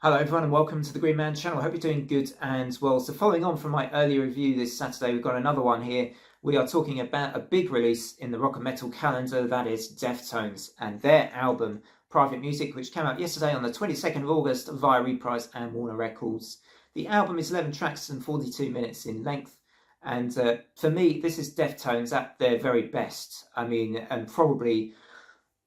Hello everyone and welcome to the Green Man channel. I hope you're doing good and well. So following on from my earlier review this Saturday, we've got another one here. We are talking about a big release in the rock and metal calendar, that is Deftones and their album Private Music, which came out yesterday on the 22nd of August via Reprise and Warner Records. The album is 11 tracks and 42 minutes in length, and for me this is Deftones at their very best. I mean, and probably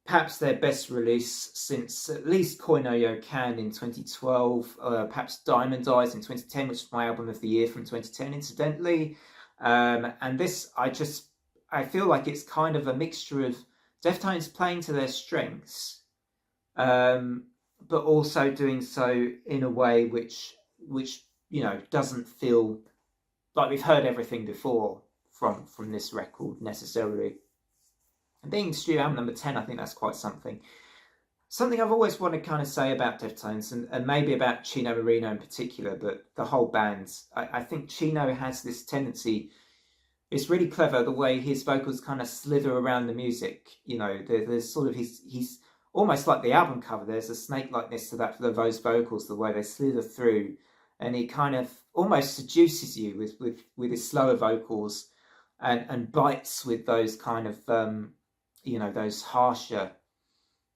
perhaps their best release since at least Koinoyo Can in 2012, perhaps Diamond Eyes in 2010, which is my album of the year from 2010, incidentally. And this, I feel like it's kind of a mixture of Deftones playing to their strengths, but also doing so in a way which doesn't feel like we've heard everything before from this record necessarily. And being studio album number 10, I think that's quite something. Something I've always wanted to kind of say about Deftones, and maybe about Chino Marino in particular, but the whole band. I think Chino has this tendency, it's really clever the way his vocals kind of slither around the music. You know, there's sort of, he's almost like the album cover. There's a snake-likeness to that for those vocals, the way they slither through. And he kind of almost seduces you with his slower vocals and bites with those kind of, those harsher,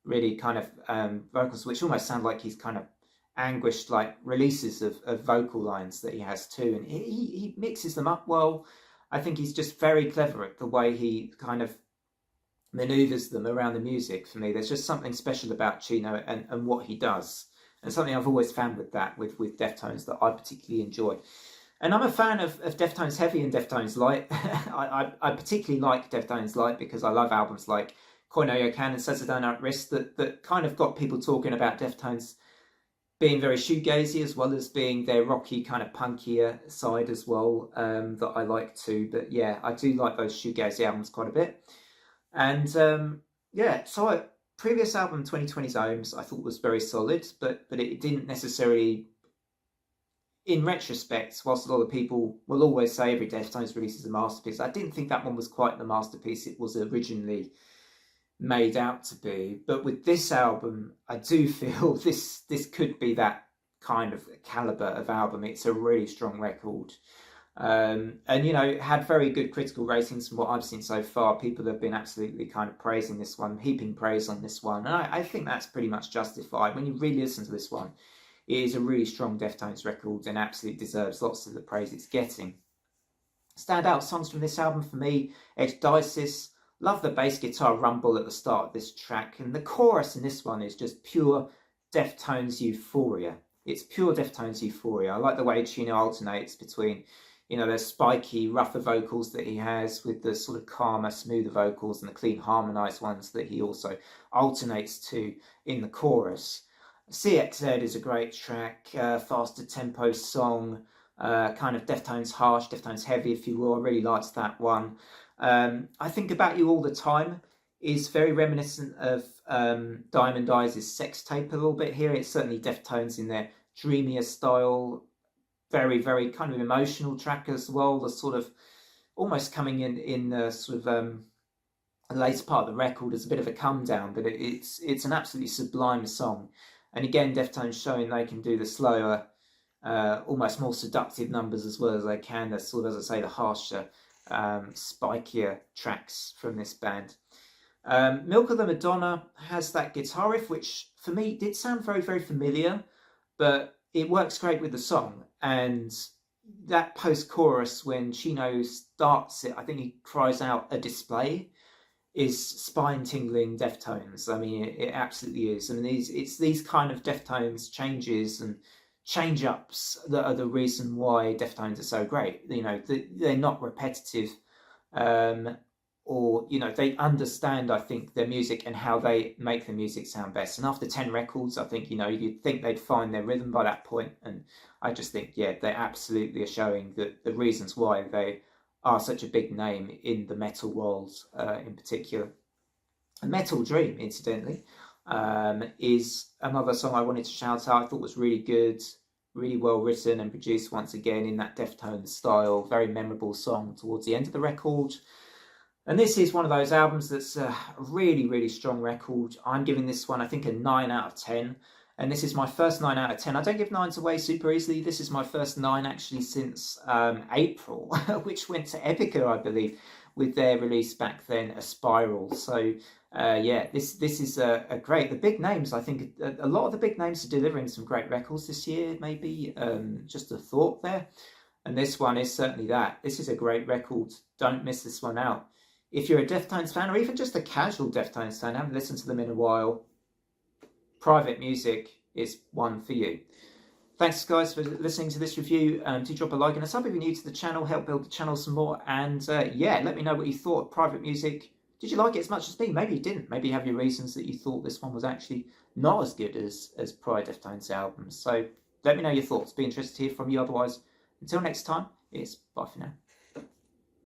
really kind of vocals, which almost sound like he's kind of anguished, like releases of vocal lines that he has too. And he mixes them up well. I think he's just very clever at the way he kind of maneuvers them around the music. For me, there's just something special about Chino and what he does. And something I've always found with that, with Deftones, that I particularly enjoy. And I'm a fan of Deftones Heavy and Deftones Light. I particularly like Deftones Light because I love albums like Koinoyo Can and Saturday Night Wrist that kind of got people talking about Deftones being very shoegazy, as well as being their rocky, kind of punkier side as well, that I like too. But yeah, I do like those shoegazy albums quite a bit. And previous album, 2020's Ohms, I thought was very solid, but it didn't necessarily, in retrospect, whilst a lot of people will always say every Deftones release is a masterpiece, I didn't think that one was quite the masterpiece it was originally made out to be. But with this album, I do feel this could be that kind of caliber of album. It's a really strong record. And, it had very good critical ratings from what I've seen so far. People have been absolutely kind of praising this one, heaping praise on this one. And I think that's pretty much justified. When you really listen to this one, it is a really strong Deftones record and absolutely deserves lots of the praise it's getting. Standout songs from this album for me, Ecdysis. Love the bass guitar rumble at the start of this track. And the chorus in this one is just pure Deftones euphoria. It's pure Deftones euphoria. I like the way Chino alternates between, the spiky, rougher vocals that he has with the sort of calmer, smoother vocals and the clean, harmonised ones that he also alternates to in the chorus. CXZ is a great track, faster tempo song, kind of Deftones harsh, Deftones heavy, if you will. I really liked that one. I Think About You All the Time is very reminiscent of Diamond Eyes' Sex Tape a little bit here. It's certainly Deftones in their dreamier style, very, very kind of emotional track as well. The sort of almost coming in the sort of the later part of the record as a bit of a come down, but it's an absolutely sublime song. And again, Deftones showing they can do the slower, almost more seductive numbers as well as they can. The sort of, as I say, the harsher, spikier tracks from this band. Milk of the Madonna has that guitar riff, which for me did sound very, very familiar, but it works great with the song. And that post-chorus, when Chino starts it, I think he cries out a display, is spine-tingling Deftones. I mean, it absolutely is. I mean, it's these kind of Deftones changes and change-ups that are the reason why Deftones are so great. They're not repetitive, or they understand, I think, their music and how they make the music sound best. And after 10 records, I think, you'd think they'd find their rhythm by that point. And I just think, yeah, they absolutely are showing the reasons why they are such a big name in the metal world, in particular. A Metal Dream, incidentally, is another song I wanted to shout out. I thought was really good, really well written and produced once again in that Deftones style. Very memorable song towards the end of the record. And this is one of those albums that's a really, really strong record. I'm giving this one, I think, a 9 out of 10. And this is my first 9 out of 10. I don't give 9s away super easily. This is my first 9 actually since April, which went to Epica, I believe, with their release back then, A Spiral. So yeah, this is a great. The big names, I think, a lot of the big names are delivering some great records this year. Maybe just a thought there, and this one is certainly that. This is a great record. Don't miss this one out. If you're a Deftones fan, or even just a casual Deftones fan, haven't listened to them in a while, Private Music is one for you. Thanks, guys, for listening to this review. Do drop a like and a sub if you're new to the channel. Help build the channel some more. And yeah, let me know what you thought of Private Music. Did you like it as much as me? Maybe you didn't. Maybe you have your reasons that you thought this one was actually not as good as prior Deftones albums. So let me know your thoughts. Be interested to hear from you. Otherwise, until next time, it's bye for now.